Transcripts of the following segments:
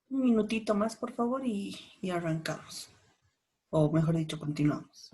Un minutito más, por favor, y arrancamos. O mejor dicho, continuamos.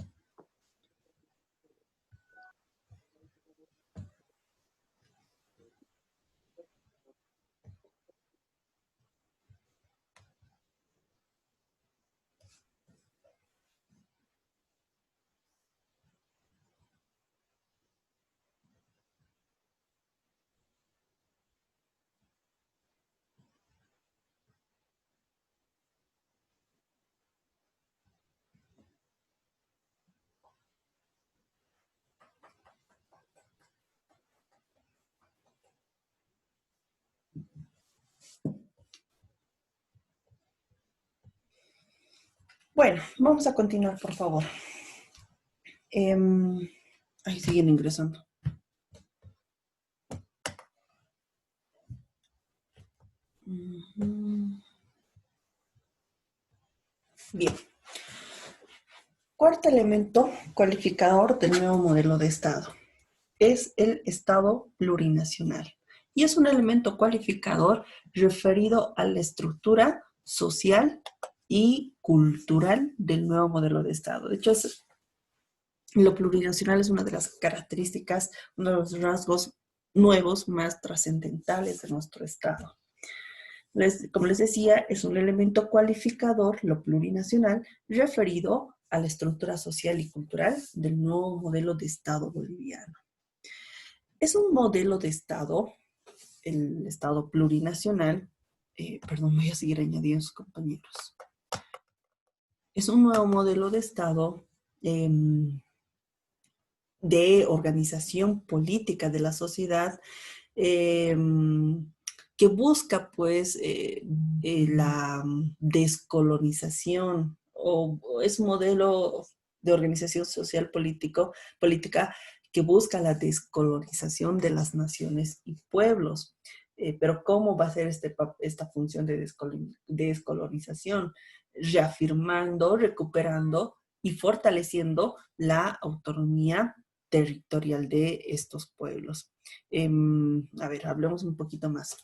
Bueno, vamos a continuar, por favor. Ahí siguen ingresando. Bien. Cuarto elemento cualificador del nuevo modelo de Estado es el Estado plurinacional. Y es un elemento cualificador referido a la estructura social y cultural del nuevo modelo de Estado. De hecho, lo plurinacional es una de las características, uno de los rasgos nuevos más trascendentales de nuestro Estado. Como les decía, es un elemento cualificador, lo plurinacional, referido a la estructura social y cultural del nuevo modelo de Estado boliviano. Es un modelo de Estado, el Estado plurinacional, perdón, voy a seguir añadiendo sus compañeros. Es un nuevo modelo de Estado de organización política de la sociedad que busca pues la descolonización o es un modelo de organización social política que busca la descolonización de las naciones y pueblos. Pero ¿cómo va a ser esta función de descolonización? Reafirmando, recuperando y fortaleciendo la autonomía territorial de estos pueblos. A ver, hablemos un poquito más.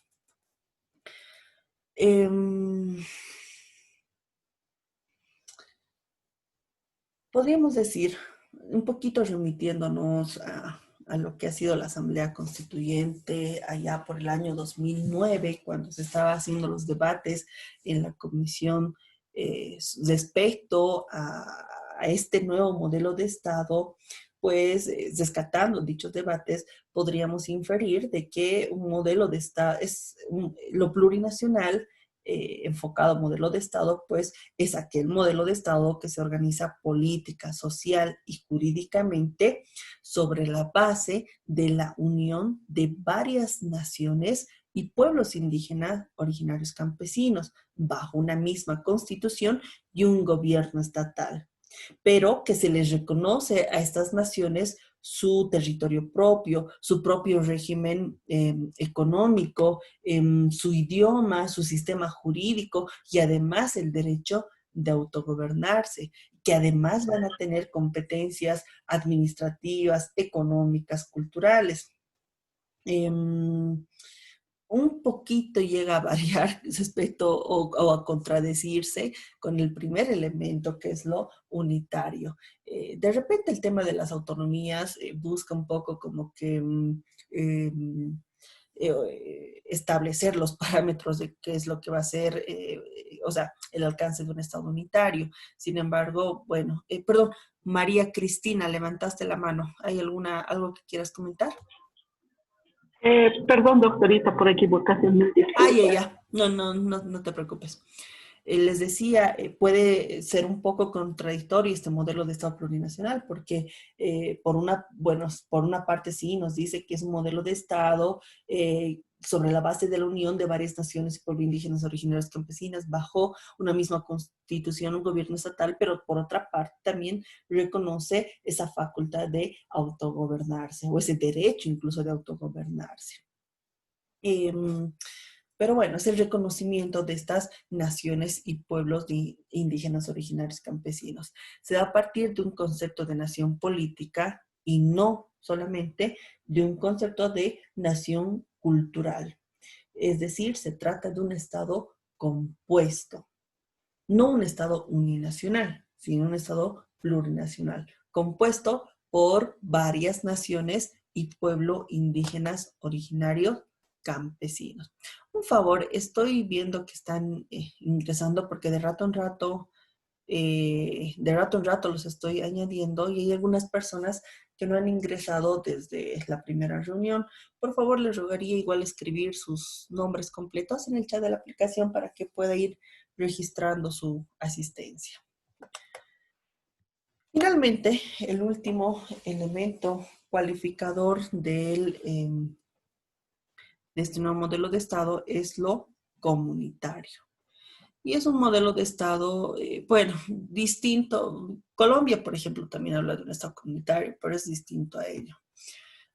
Podríamos decir, un poquito remitiéndonos a lo que ha sido la Asamblea Constituyente allá por el año 2009, cuando se estaba haciendo los debates en la comisión respecto a este nuevo modelo de Estado, pues rescatando dichos debates, podríamos inferir de que un modelo de Estado es lo plurinacional enfocado modelo de Estado, pues es aquel modelo de Estado que se organiza política, social y jurídicamente sobre la base de la unión de varias naciones y pueblos indígenas originarios campesinos bajo una misma constitución y un gobierno estatal, pero que se les reconoce a estas naciones su territorio propio, su propio régimen económico, su idioma, su sistema jurídico y además el derecho de autogobernarse, que además van a tener competencias administrativas, económicas, culturales. Un poquito llega a variar respecto o a contradecirse con el primer elemento que es lo unitario. De repente el tema de las autonomías busca un poco como que establecer los parámetros de qué es lo que va a ser, o sea, el alcance de un Estado unitario. Sin embargo, bueno, perdón, María Cristina, levantaste la mano. ¿Hay algo que quieras comentar? Perdón, doctorita, por equivocación, mil Ah, ya, disculpas. ya. No, no, no, no te preocupes. Les decía, puede ser un poco contradictorio este modelo de Estado plurinacional, porque bueno, por una parte sí nos dice que es un modelo de Estado sobre la base de la unión de varias naciones y pueblos indígenas originarios campesinas bajo una misma constitución, un gobierno estatal, pero por otra parte también reconoce esa facultad de autogobernarse o ese derecho incluso de autogobernarse. Em, pero bueno, es el reconocimiento de estas naciones y pueblos indígenas originarios campesinos. Se da a partir de un concepto de nación política y no solamente de un concepto de nación cultural. Es decir, se trata de un Estado compuesto, no un Estado uninacional, sino un Estado plurinacional, compuesto por varias naciones y pueblos indígenas originarios campesinos. Un favor, estoy viendo que están ingresando porque de rato en rato los estoy añadiendo y hay algunas personas que no han ingresado desde la primera reunión. Por favor, les rogaría igual escribir sus nombres completos en el chat de la aplicación para que pueda ir registrando su asistencia. Finalmente, el último elemento cualificador de este nuevo modelo de Estado es lo comunitario. Y es un modelo de Estado, bueno, distinto. Colombia, por ejemplo, también habla de un Estado comunitario, pero es distinto a ello.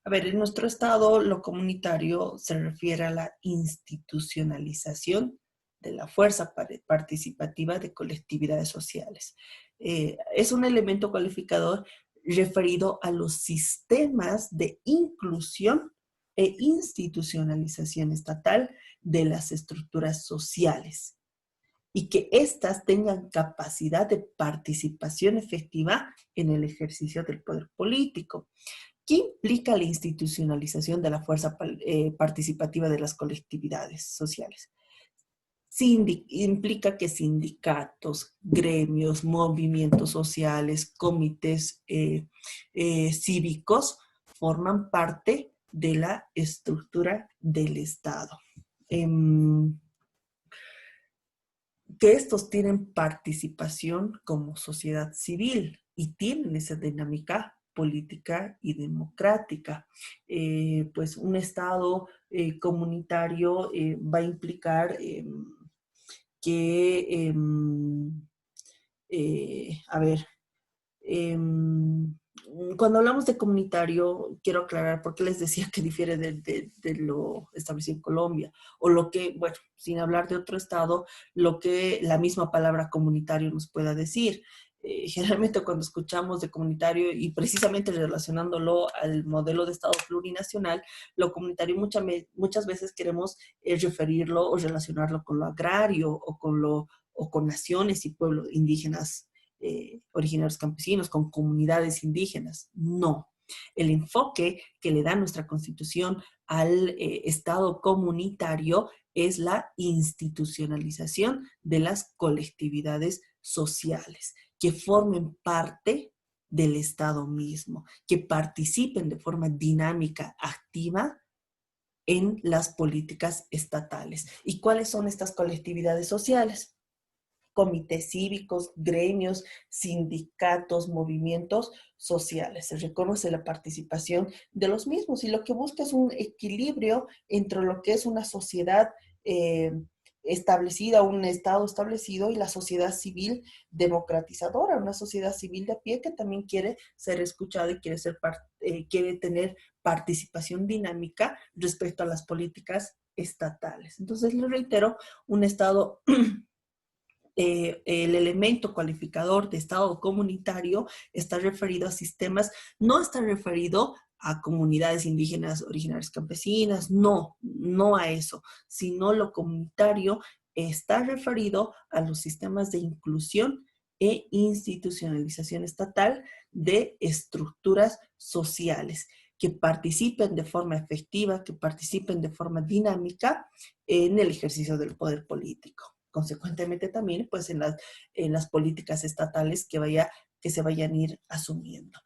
A ver, en nuestro Estado, lo comunitario se refiere a la institucionalización de la fuerza participativa de colectividades sociales. Es un elemento cualificador referido a los sistemas de inclusión e institucionalización estatal de las estructuras sociales y que éstas tengan capacidad de participación efectiva en el ejercicio del poder político. ¿Qué implica la institucionalización de la fuerza participativa de las colectividades sociales? Implica que sindicatos, gremios, movimientos sociales, comités cívicos forman parte de la estructura del Estado. Que estos tienen participación como sociedad civil y tienen esa dinámica política y democrática. Pues un Estado comunitario va a implicar que, a ver, cuando hablamos de comunitario, quiero aclarar por qué les decía que difiere de lo establecido en Colombia, o lo que, bueno, sin hablar de otro estado, lo que la misma palabra comunitario nos pueda decir. Generalmente cuando escuchamos de comunitario y precisamente relacionándolo al modelo de Estado plurinacional, lo comunitario muchas veces queremos referirlo o relacionarlo con lo agrario o con naciones y pueblos indígenas originarios campesinos, con comunidades indígenas. No. El enfoque que le da nuestra Constitución al Estado comunitario es la institucionalización de las colectividades sociales, que formen parte del Estado mismo, que participen de forma dinámica, activa en las políticas estatales. ¿Y cuáles son estas colectividades sociales? Comités cívicos, gremios, sindicatos, movimientos sociales. Se reconoce la participación de los mismos y lo que busca es un equilibrio entre lo que es una sociedad establecida, un Estado establecido y la sociedad civil democratizadora, una sociedad civil de a pie que también quiere ser escuchada y quiere tener participación dinámica respecto a las políticas estatales. Entonces, les reitero, un Estado el elemento cualificador de Estado comunitario está referido a sistemas, no está referido a comunidades indígenas originarias campesinas, no, no a eso, sino lo comunitario está referido a los sistemas de inclusión e institucionalización estatal de estructuras sociales que participen de forma efectiva, que participen de forma dinámica en el ejercicio del poder político. Consecuentemente también, pues, en las políticas estatales que se vayan a ir asumiendo.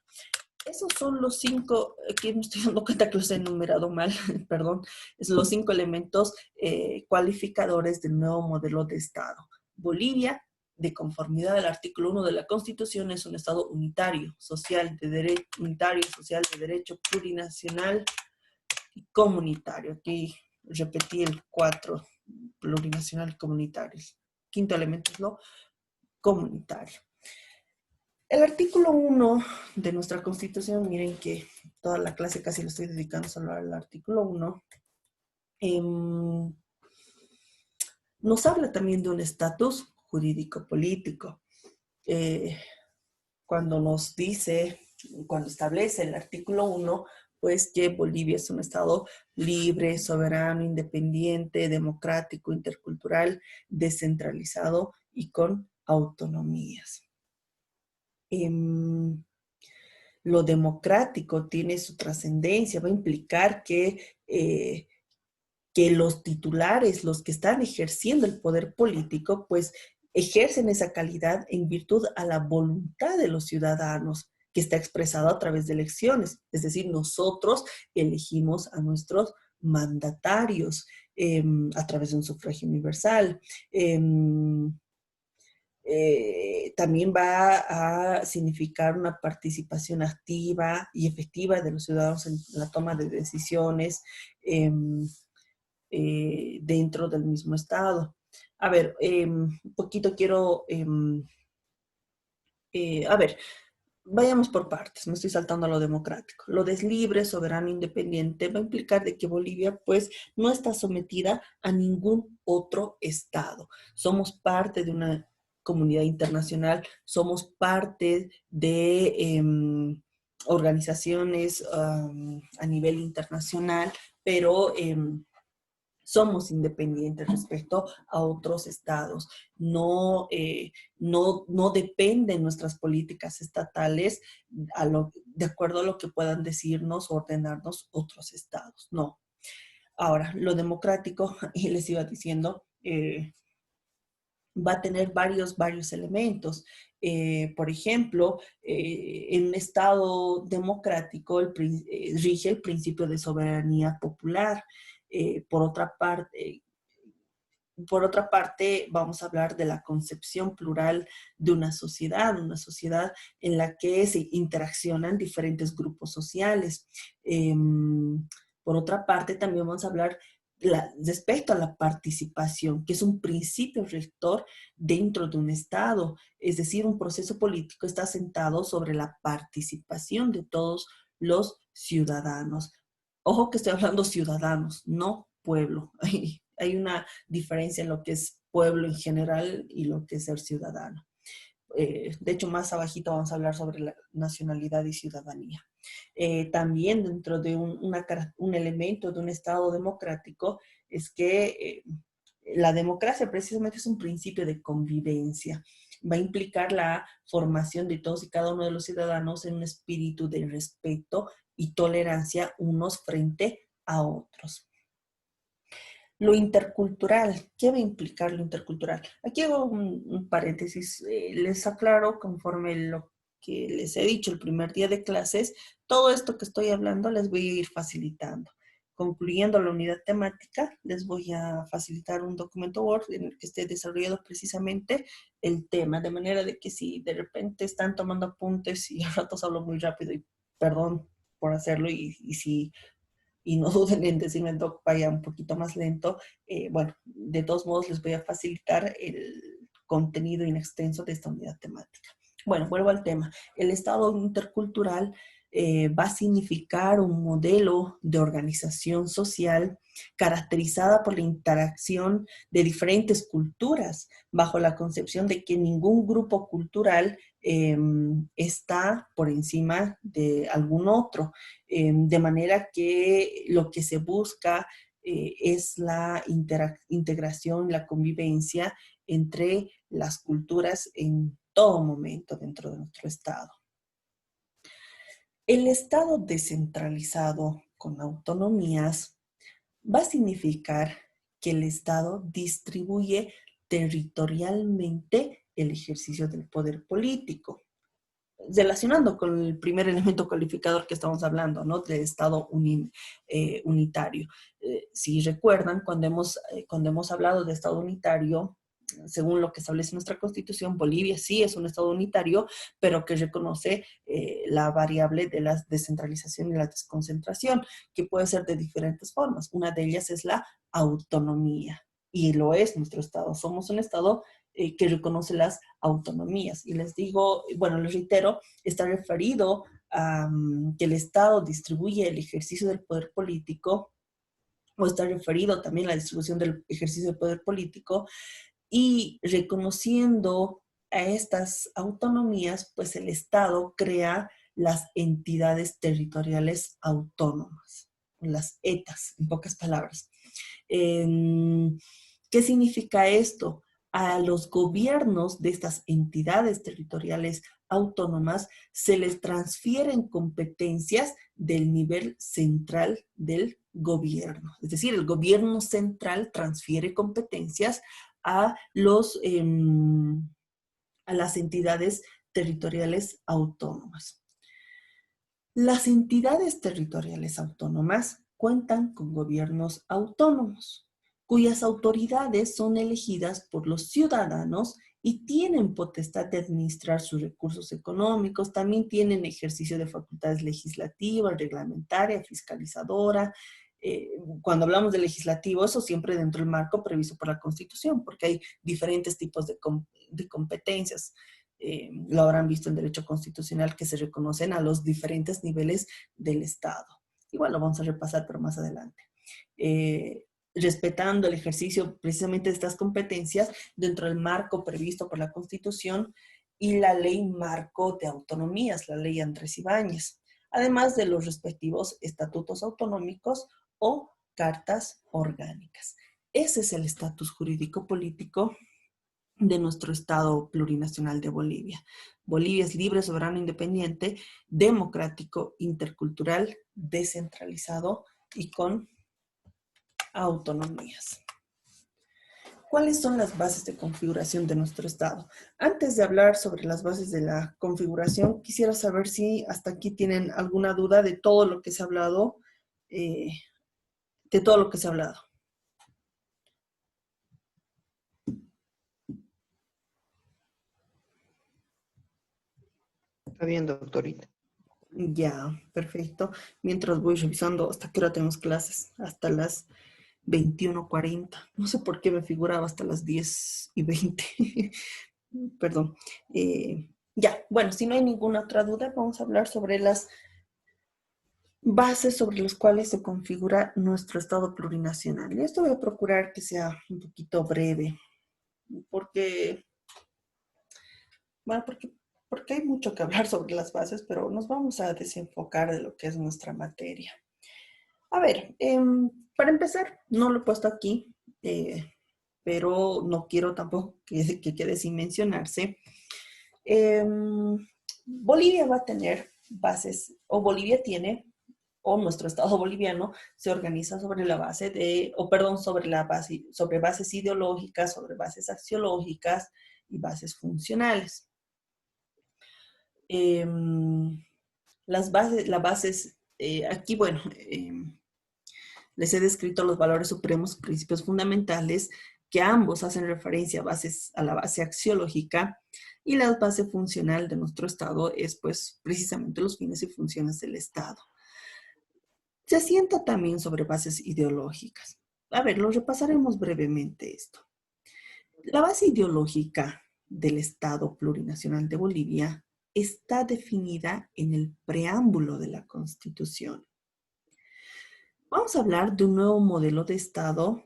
Esos son los 5, aquí me estoy dando cuenta que los he enumerado mal, perdón, es los 5 elementos cualificadores del nuevo modelo de Estado. Bolivia, de conformidad al artículo 1 de la Constitución, es un Estado unitario, social, de derecho, plurinacional y comunitario. Aquí repetí el 4, plurinacional y comunitario. Quinto elemento es lo comunitario. El artículo 1 de nuestra Constitución, miren que toda la clase casi lo estoy dedicando solo al artículo 1, nos habla también de un estatus jurídico-político. Cuando establece el artículo 1, pues que Bolivia es un Estado libre, soberano, independiente, democrático, intercultural, descentralizado y con autonomías. Lo democrático tiene su trascendencia, va a implicar que los titulares, los que están ejerciendo el poder político, pues ejercen esa calidad en virtud a la voluntad de los ciudadanos, que está expresado a través de elecciones. Es decir, nosotros elegimos a nuestros mandatarios a través de un sufragio universal. También va a significar una participación activa y efectiva de los ciudadanos en la toma de decisiones dentro del mismo Estado. A ver, un poquito quiero, a ver, vayamos por partes, me estoy saltando a lo democrático. Lo de libre, soberano, independiente va a implicar de que Bolivia pues no está sometida a ningún otro Estado. Somos parte de una comunidad internacional, somos parte de organizaciones a nivel internacional, pero somos independientes respecto a otros estados. No dependen nuestras políticas estatales de acuerdo a lo que puedan decirnos o ordenarnos otros estados. No. Ahora, lo democrático, y les iba diciendo, va a tener varios elementos. Por ejemplo, en un Estado democrático rige el principio de soberanía popular. Por otra parte, vamos a hablar de la concepción plural de una sociedad en la que se interaccionan diferentes grupos sociales. Por otra parte, también vamos a hablar respecto a la participación, que es un principio rector dentro de un Estado. Es decir, un proceso político está asentado sobre la participación de todos los ciudadanos. Ojo que estoy hablando ciudadanos, no pueblo. Hay una diferencia en lo que es pueblo en general y lo que es ser ciudadano. De hecho, más abajito vamos a hablar sobre la nacionalidad y ciudadanía. También dentro de un elemento de un Estado democrático es que la democracia precisamente es un principio de convivencia. Va a implicar la formación de todos y cada uno de los ciudadanos en un espíritu de respeto y tolerancia unos frente a otros. Lo intercultural, ¿qué va a implicar lo intercultural? Aquí hago un paréntesis, les aclaro conforme lo que les he dicho el primer día de clases, todo esto que estoy hablando les voy a ir facilitando. Concluyendo la unidad temática, les voy a facilitar un documento Word en el que esté desarrollado precisamente el tema, de manera de que si de repente están tomando apuntes y a ratos hablo muy rápido y perdón por hacerlo y no duden en decirme el doc vaya un poquito más lento, bueno, de todos modos les voy a facilitar el contenido in extenso de esta unidad temática. Bueno, vuelvo al tema. El Estado intercultural va a significar un modelo de organización social caracterizada por la interacción de diferentes culturas, bajo la concepción de que ningún grupo cultural está por encima de algún otro, de manera que lo que se busca es la integración, la convivencia entre las culturas en todo momento dentro de nuestro Estado. El Estado descentralizado con autonomías va a significar que el Estado distribuye territorialmente el ejercicio del poder político, relacionando con el primer elemento calificador que estamos hablando, ¿no? Del Estado unitario. Si recuerdan, cuando hemos hablado de Estado unitario, según lo que establece nuestra Constitución, Bolivia sí es un Estado unitario, pero que reconoce la variable de la descentralización y la desconcentración, que puede ser de diferentes formas. Una de ellas es la autonomía, y lo es nuestro Estado. Somos un Estado que reconoce las autonomías. Y les digo, bueno, les reitero, está referido a que el Estado distribuye el ejercicio del poder político, o está referido también a la distribución del ejercicio del poder político, y reconociendo a estas autonomías, pues el Estado crea las entidades territoriales autónomas, las ETAs, en pocas palabras. ¿Qué significa esto? A los gobiernos de estas entidades territoriales autónomas se les transfieren competencias del nivel central del gobierno. Es decir, el gobierno central transfiere competencias a, a las entidades territoriales autónomas. Las entidades territoriales autónomas cuentan con gobiernos autónomos, cuyas autoridades son elegidas por los ciudadanos y tienen potestad de administrar sus recursos económicos, también tienen ejercicio de facultades legislativas, reglamentaria, fiscalizadora. Cuando hablamos de legislativo, eso siempre dentro del marco previsto por la Constitución, porque hay diferentes tipos de competencias. Lo habrán visto en derecho constitucional, que se reconocen a los diferentes niveles del Estado. Igual lo vamos a repasar, pero más adelante. Respetando el ejercicio precisamente de estas competencias dentro del marco previsto por la Constitución y la ley marco de autonomías, la ley Andrés Ibáñez, además de los respectivos estatutos autonómicos o cartas orgánicas. Ese es el estatus jurídico político de nuestro Estado plurinacional de Bolivia. Bolivia es libre, soberano, independiente, democrático, intercultural, descentralizado y con autonomías. ¿Cuáles son las bases de configuración de nuestro Estado? Antes de hablar sobre las bases de la configuración, quisiera saber si hasta aquí tienen alguna duda de todo lo que se ha hablado, Está bien, doctorita. Ya, perfecto. Mientras voy revisando hasta qué hora tenemos clases, hasta las 21:40. No sé por qué me figuraba hasta las 10:20. Perdón. Ya, bueno, si no hay ninguna otra duda, vamos a hablar sobre las bases sobre las cuales se configura nuestro Estado plurinacional. Y esto voy a procurar que sea un poquito breve, porque, bueno, porque hay mucho que hablar sobre las bases, pero nos vamos a desenfocar de lo que es nuestra materia. A ver, para empezar, no lo he puesto aquí, pero no quiero tampoco que quede sin mencionarse. Bolivia va a tener bases, o Bolivia tiene, o nuestro Estado boliviano se organiza sobre la base de, o perdón, sobre bases ideológicas, sobre bases axiológicas y bases funcionales. Las bases, aquí, bueno, les he descrito los valores supremos, principios fundamentales, que ambos hacen referencia a la base axiológica, y la base funcional de nuestro Estado es, pues, precisamente los fines y funciones del Estado. Se asienta también sobre bases ideológicas. A ver, lo repasaremos brevemente esto. La base ideológica del Estado plurinacional de Bolivia está definida en el preámbulo de la Constitución. Vamos a hablar de un nuevo modelo de Estado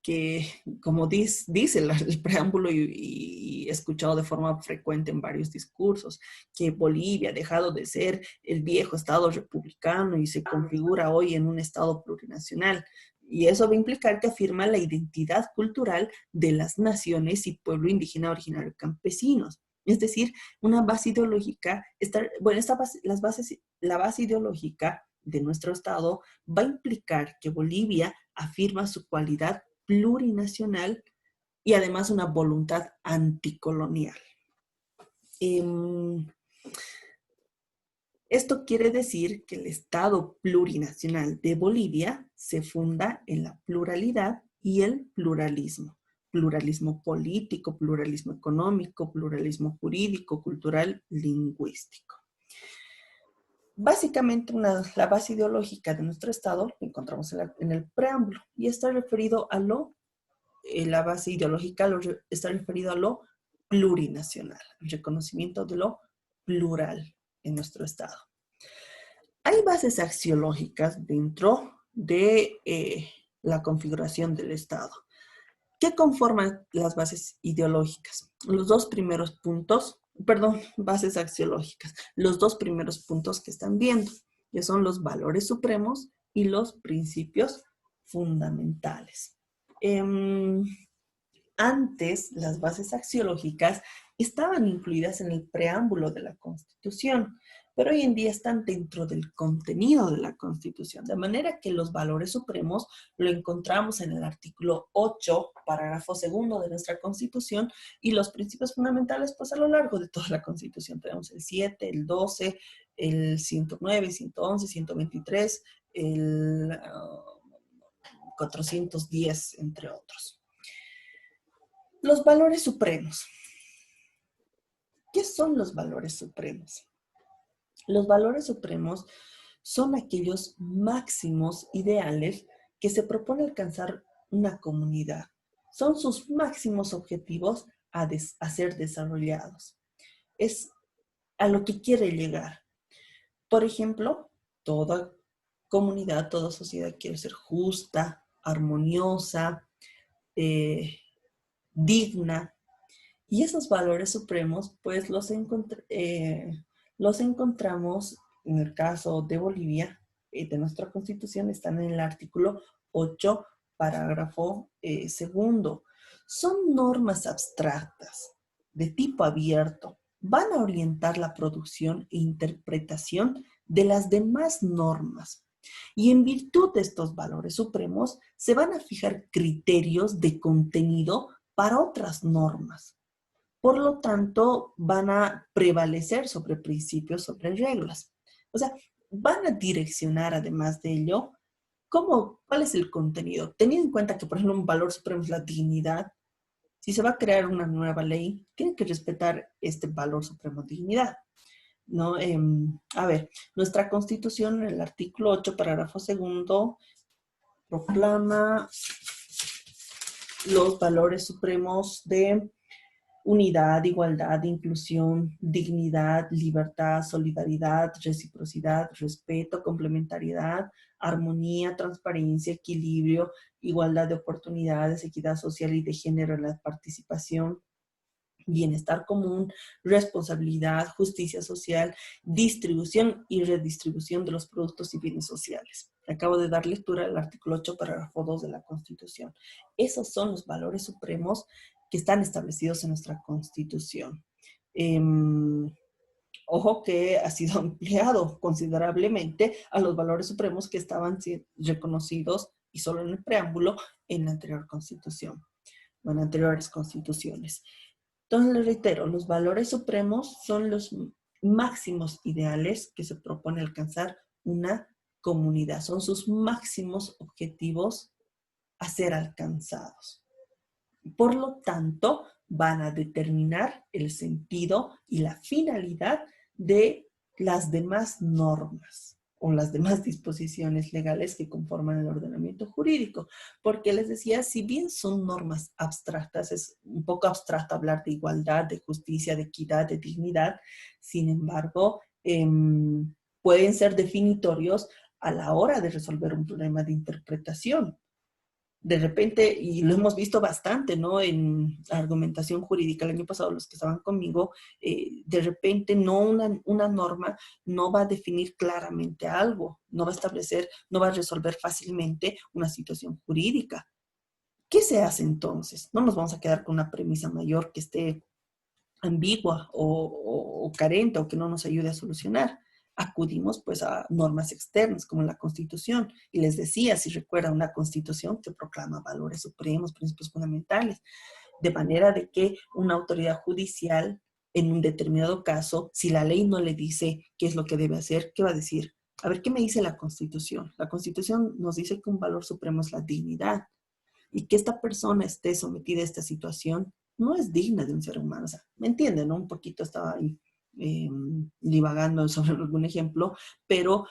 que, como dice el preámbulo y he escuchado de forma frecuente en varios discursos, que Bolivia ha dejado de ser el viejo Estado republicano y se configura hoy en un Estado plurinacional. Y eso va a implicar que afirma la identidad cultural de las naciones y pueblo indígena originario campesinos. Es decir, una base ideológica, la base ideológica de nuestro Estado va a implicar que Bolivia afirma su cualidad plurinacional y además una voluntad anticolonial. Esto quiere decir que el Estado plurinacional de Bolivia se funda en la pluralidad y el pluralismo. Pluralismo político, pluralismo económico, pluralismo jurídico, cultural, lingüístico. Básicamente, la base ideológica de nuestro Estado la encontramos en el preámbulo y está referido a la base ideológica está referido a lo plurinacional, el reconocimiento de lo plural en nuestro Estado. Hay bases axiológicas dentro de la configuración del Estado. ¿Qué conforman las bases ideológicas? Los dos primeros puntos, bases axiológicas, los dos primeros puntos que están viendo, que son los valores supremos y los principios fundamentales. Antes, las bases axiológicas estaban incluidas en el preámbulo de la Constitución, pero hoy en día están dentro del contenido de la Constitución, de manera que los valores supremos lo encontramos en el artículo 8, parágrafo 2 de nuestra Constitución, y los principios fundamentales, pues a lo largo de toda la Constitución. Tenemos el 7, el 12, el 109, 111, 123, el 410, entre otros. Los valores supremos. ¿Qué son los valores supremos? Los valores supremos son aquellos máximos ideales que se propone alcanzar una comunidad. Son sus máximos objetivos a ser desarrollados. Es a lo que quiere llegar. Por ejemplo, toda comunidad, toda sociedad quiere ser justa, armoniosa, digna. Y esos valores supremos, pues los encontramos en el caso de Bolivia, de nuestra Constitución, están en el artículo 8, parágrafo 2. Son normas abstractas, de tipo abierto. Van a orientar la producción e interpretación de las demás normas. Y en virtud de estos valores supremos, se van a fijar criterios de contenido para otras normas. Por lo tanto, van a prevalecer sobre principios, sobre reglas. O sea, van a direccionar, además de ello, cuál es el contenido. Teniendo en cuenta que, por ejemplo, un valor supremo es la dignidad, si se va a crear una nueva ley, tiene que respetar este valor supremo de dignidad, ¿no? A ver, nuestra Constitución, en el artículo 8, parágrafo 2, proclama los valores supremos de unidad, igualdad, inclusión, dignidad, libertad, solidaridad, reciprocidad, respeto, complementariedad, armonía, transparencia, equilibrio, igualdad de oportunidades, equidad social y de género en la participación, bienestar común, responsabilidad, justicia social, distribución y redistribución de los productos y bienes sociales. Acabo de dar lectura al artículo 8, parágrafo 2 de la Constitución. Esos son los valores supremos que están establecidos en nuestra Constitución. Ojo que ha sido ampliado considerablemente a los valores supremos que estaban reconocidos y solo en el preámbulo en la anterior Constitución, o en anteriores constituciones. Entonces, les reitero, los valores supremos son los máximos ideales que se propone alcanzar una comunidad. Son sus máximos objetivos a ser alcanzados. Por lo tanto, van a determinar el sentido y la finalidad de las demás normas o las demás disposiciones legales que conforman el ordenamiento jurídico. Porque les decía, si bien son normas abstractas, es un poco abstracto hablar de igualdad, de justicia, de equidad, de dignidad, sin embargo, pueden ser definitorios a la hora de resolver un problema de interpretación. De repente, y lo hemos visto bastante, ¿no? En argumentación jurídica, el año pasado los que estaban conmigo, de repente una norma no va a definir claramente algo, no va a establecer, no va a resolver fácilmente una situación jurídica. ¿Qué se hace entonces? No nos vamos a quedar con una premisa mayor que esté ambigua o carente o que no nos ayude a solucionar, acudimos pues a normas externas como la Constitución. Y les decía, si recuerdan, una Constitución que proclama valores supremos, principios fundamentales, de manera de que una autoridad judicial en un determinado caso, si la ley no le dice qué es lo que debe hacer, ¿qué va a decir? A ver, ¿qué me dice la Constitución? La Constitución nos dice que un valor supremo es la dignidad y que esta persona esté sometida a esta situación no es digna de un ser humano. O sea, ¿me entienden, no? Un poquito estaba ahí divagando sobre algún ejemplo, pero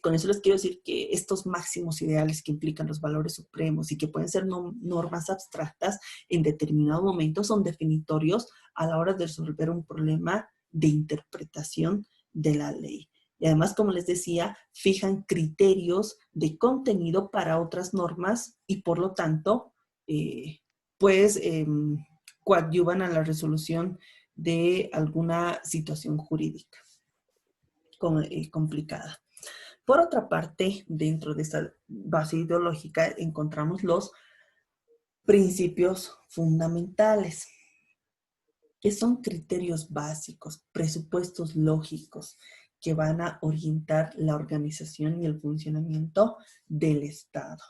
con eso les quiero decir que estos máximos ideales que implican los valores supremos y que pueden ser normas abstractas, en determinado momento son definitorios a la hora de resolver un problema de interpretación de la ley. Y además, como les decía, fijan criterios de contenido para otras normas y por lo tanto, pues, coadyuvan a la resolución de alguna situación jurídica complicada. Por otra parte, dentro de esta base ideológica encontramos los principios fundamentales, que son criterios básicos, presupuestos lógicos que van a orientar la organización y el funcionamiento del Estado.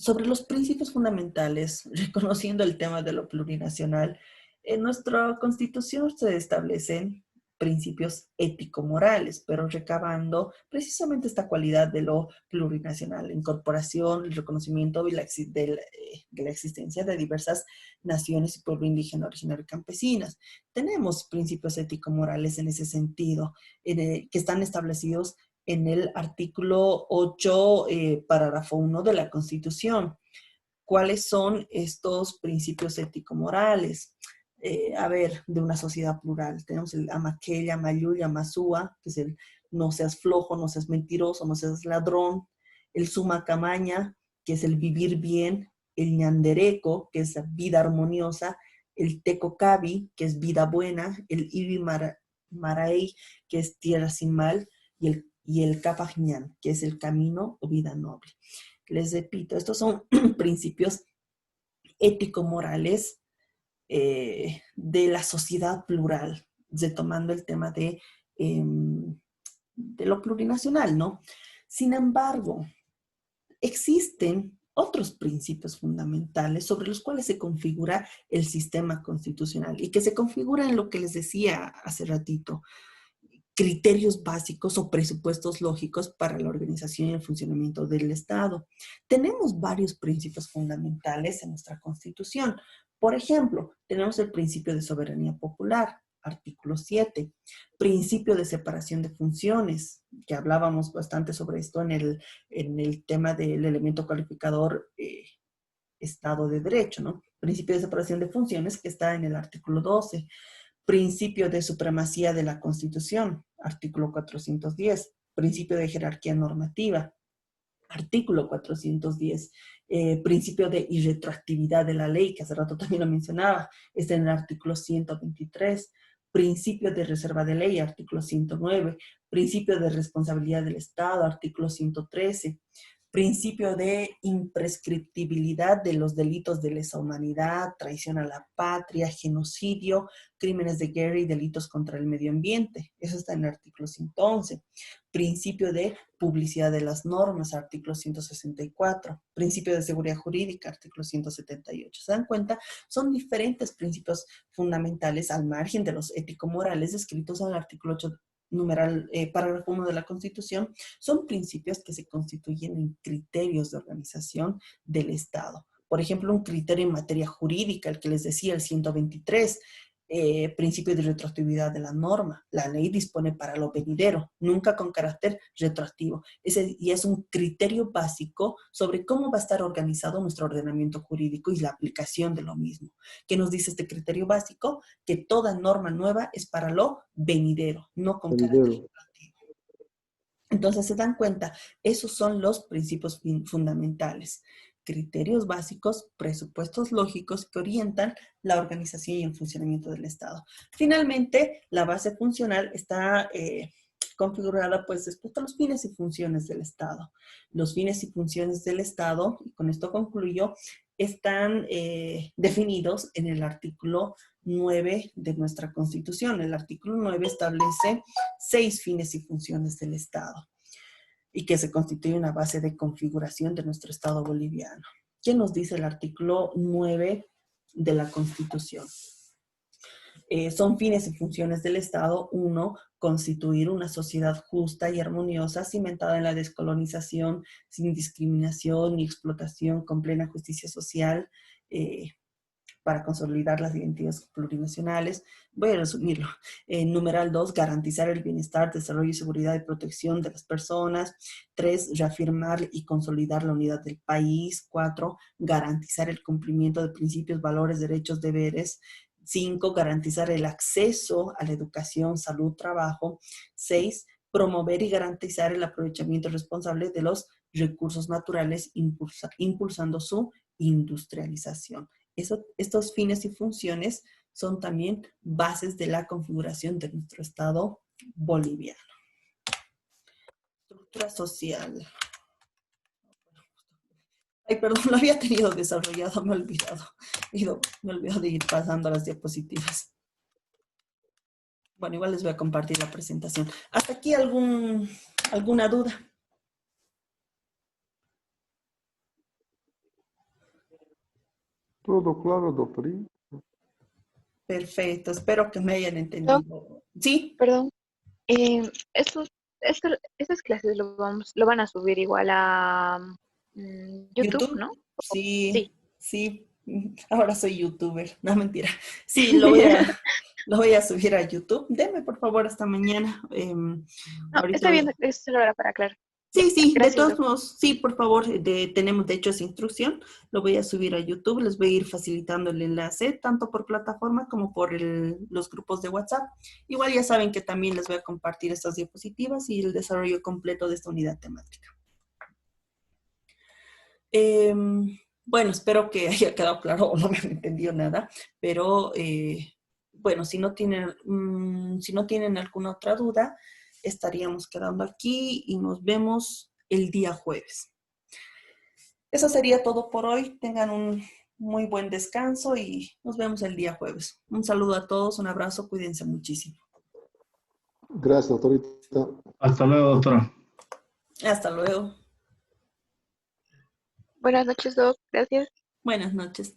Sobre los principios fundamentales, reconociendo el tema de lo plurinacional, en nuestra Constitución se establecen principios ético-morales, pero recabando precisamente esta cualidad de lo plurinacional, la incorporación, el reconocimiento de la existencia de diversas naciones y pueblo indígena, originario y campesinas. Tenemos principios ético-morales en ese sentido, que están establecidos en el artículo 8, párrafo 1 de la Constitución. ¿Cuáles son estos principios ético-morales? De una sociedad plural. Tenemos el Amaquella, Mayuya, Masúa, que es el no seas flojo, no seas mentiroso, no seas ladrón. El Sumacamaña, que es el vivir bien. El Ñandereco, que es la vida armoniosa. El Tecocabi, que es vida buena. El Ibi Maraey, que es tierra sin mal. Y el Capajñán, que es el camino o vida noble. Les repito, estos son principios ético-morales de la sociedad plural, retomando el tema de lo plurinacional, ¿no? Sin embargo, existen otros principios fundamentales sobre los cuales se configura el sistema constitucional y que se configura en lo que les decía hace ratito, criterios básicos o presupuestos lógicos para la organización y el funcionamiento del Estado. Tenemos varios principios fundamentales en nuestra Constitución. Por ejemplo, tenemos el principio de soberanía popular, artículo 7, principio de separación de funciones, que hablábamos bastante sobre esto en el tema del elemento calificador Estado de Derecho, ¿no? Principio de separación de funciones que está en el artículo 12. Principio de supremacía de la Constitución, artículo 410. Principio de jerarquía normativa, artículo 410. Principio de irretroactividad de la ley, que hace rato también lo mencionaba, está en el artículo 123. Principio de reserva de ley, artículo 109. Principio de responsabilidad del Estado, artículo 113. Principio de imprescriptibilidad de los delitos de lesa humanidad, traición a la patria, genocidio, crímenes de guerra y delitos contra el medio ambiente. Eso está en el artículo 111. Principio de publicidad de las normas, artículo 164. Principio de seguridad jurídica, artículo 178. ¿Se dan cuenta? Son diferentes principios fundamentales al margen de los ético-morales descritos en el artículo 8 párrafo 1 de la Constitución, son principios que se constituyen en criterios de organización del Estado. Por ejemplo, un criterio en materia jurídica, el que les decía, el 123, principio de retroactividad de la norma. La ley dispone para lo venidero, nunca con carácter retroactivo. Y es un criterio básico sobre cómo va a estar organizado nuestro ordenamiento jurídico y la aplicación de lo mismo. ¿Qué nos dice este criterio básico? Que toda norma nueva es para lo venidero, no con carácter retroactivo. Entonces, se dan cuenta, esos son los principios fundamentales. Criterios básicos, presupuestos lógicos que orientan la organización y el funcionamiento del Estado. Finalmente, la base funcional está configurada pues respecto a los fines y funciones del Estado. Los fines y funciones del Estado, y con esto concluyo, están definidos en el artículo 9 de nuestra Constitución. El artículo 9 establece 6 fines y funciones del Estado y que se constituye una base de configuración de nuestro Estado boliviano. ¿Qué nos dice el artículo 9 de la Constitución? Son fines y funciones del Estado. 1, constituir una sociedad justa y armoniosa, cimentada en la descolonización, sin discriminación ni explotación, con plena justicia social, para consolidar las identidades plurinacionales. Voy a resumirlo. Numeral 2, garantizar el bienestar, desarrollo, seguridad y protección de las personas. 3, reafirmar y consolidar la unidad del país. 4, garantizar el cumplimiento de principios, valores, derechos, deberes. 5, garantizar el acceso a la educación, salud, trabajo. 6, promover y garantizar el aprovechamiento responsable de los recursos naturales, impulsando su industrialización. Estos fines y funciones son también bases de la configuración de nuestro Estado boliviano. Estructura social. Ay, perdón, lo había tenido desarrollado, me he olvidado. Me he olvidado de ir pasando a las diapositivas. Bueno, igual les voy a compartir la presentación. ¿Hasta aquí alguna duda? Todo claro, doctorita. Perfecto, espero que me hayan entendido. ¿Sí? Perdón. Estas clases lo van a subir igual a YouTube, ¿no? Sí, Sí. sí. Ahora soy youtuber. No, mentira. Sí, lo voy a subir a YouTube. Deme, por favor, hasta mañana. No, Ahorita está bien, eso solo era para aclarar. Sí, sí, de Gracias, todos modos, sí, por favor, tenemos de hecho esa instrucción, lo voy a subir a YouTube, les voy a ir facilitando el enlace, tanto por plataforma como por los grupos de WhatsApp. Igual ya saben que también les voy a compartir estas diapositivas y el desarrollo completo de esta unidad temática. Bueno, espero que haya quedado claro o no me han entendido nada, pero bueno, si no tienen alguna otra duda, estaríamos quedando aquí y nos vemos el día jueves. Eso sería todo por hoy. Tengan un muy buen descanso y nos vemos el día jueves. Un saludo a todos, un abrazo, cuídense muchísimo. Gracias, doctorita. Hasta luego, doctora. Hasta luego. Buenas noches, Doc. Gracias. Buenas noches.